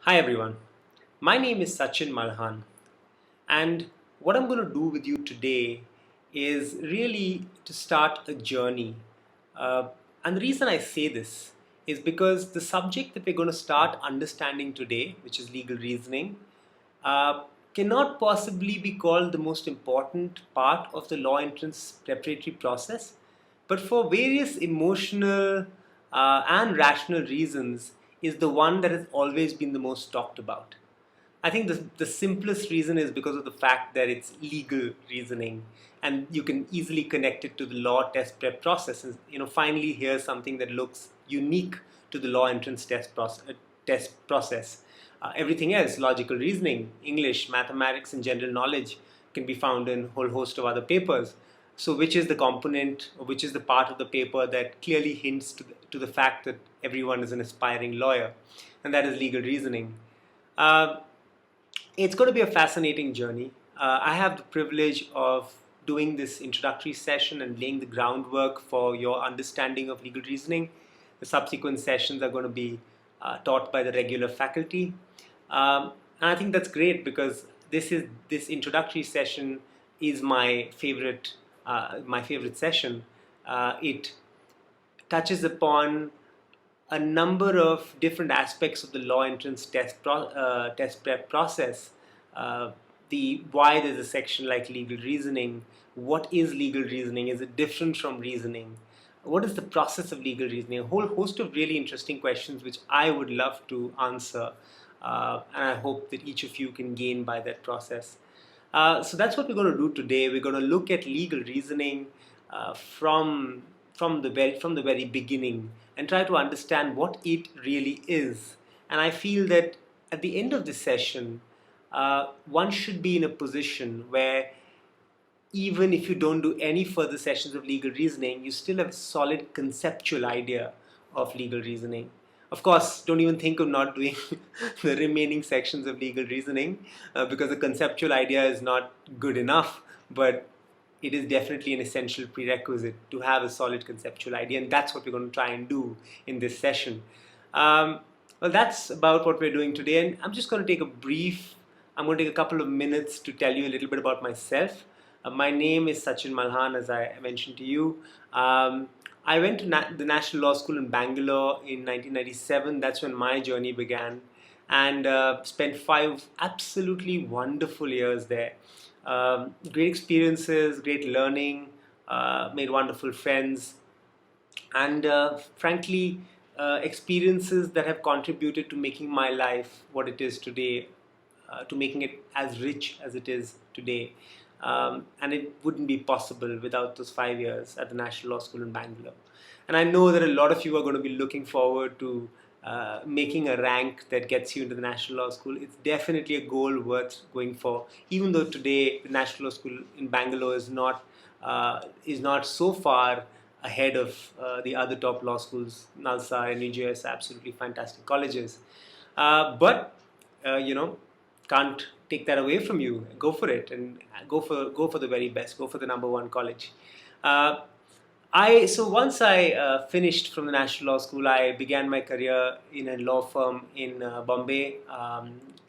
Hi everyone, my name is Sachin Malhan, and what I'm going to do with you today is really to start a journey. And the reason I say this is because the subject that we're going to start understanding today, which is legal reasoning, uh, cannot possibly be called the most important part of the law entrance preparatory process, but for various emotional and rational reasons, is the one that has always been the most talked about. I think the simplest reason is because of the fact that it's legal reasoning and you can easily connect it to the law test prep process. And, finally, here's something that looks unique to the law entrance test process. Everything else, logical reasoning, English, mathematics, and general knowledge, can be found in a whole host of other papers. So, which is the component, or which is the part of the paper that clearly hints to the fact that everyone is an aspiring lawyer, and that is legal reasoning. Uh, it's going to be a fascinating journey. I have the privilege of doing this introductory session and laying the groundwork for your understanding of legal reasoning. The subsequent sessions are going to be taught by the regular faculty. And I think that's great because this introductory session is my favorite session. It touches upon a number of different aspects of the law entrance test prep process. Uh, the why there's a section like legal reasoning. What is legal reasoning? Is it different from reasoning? What is the process of legal reasoning? A whole host of really interesting questions which I would love to answer, and I hope that each of you can gain by that process. So that's what we're going to do today. We're going to look at legal reasoning from the very beginning and try to understand what it really is. And I feel that at the end of this session, one should be in a position where even if you don't do any further sessions of legal reasoning, you still have a solid conceptual idea of legal reasoning. Of course, don't even think of not doing the remaining sections of legal reasoning because the conceptual idea is not good enough, but it is definitely an essential prerequisite to have a solid conceptual idea, and that's what we're going to try and do in this session. Um, well, that's about what we're doing today, and I'm going to take a couple of minutes to tell you a little bit about myself. My name is Sachin Malhan, as I mentioned to you. I went to the National Law School in Bangalore in 1997. That's when my journey began, and spent 5 absolutely wonderful years there. Great experiences, great learning, made wonderful friends, and frankly, experiences that have contributed to making my life what it is today, to making it as rich as it is today. And it wouldn't be possible without those 5 years at the National Law School in Bangalore. And I know that a lot of you are going to be looking forward to making a rank that gets you into the National Law School. It's definitely a goal worth going for, even though today the National Law School in Bangalore is not so far ahead of the other top law schools, NALSA and UGS, absolutely fantastic colleges. But can't take that away from you. Go for it and go for the very best. Go for the number one college. Uh, once I finished from the National Law School, I began my career in a law firm in Bombay,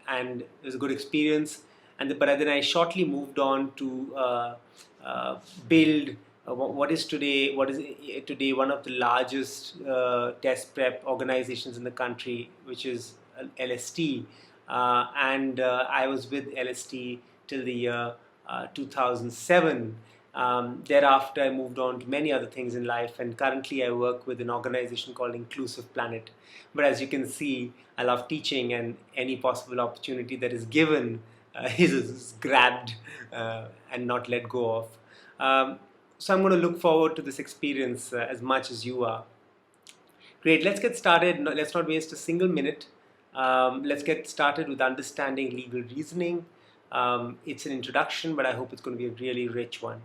and it was a good experience. But then I shortly moved on to build what is today one of the largest test prep organizations in the country, which is LST, and I was with LST till the year 2007. Thereafter, I moved on to many other things in life, and currently I work with an organization called Inclusive Planet. But as you can see, I love teaching, and any possible opportunity that is given is grabbed and not let go of. So I'm going to look forward to this experience as much as you are. Great, let's get started. Let's not waste a single minute. Let's get started with understanding legal reasoning. It's an introduction, but I hope it's going to be a really rich one.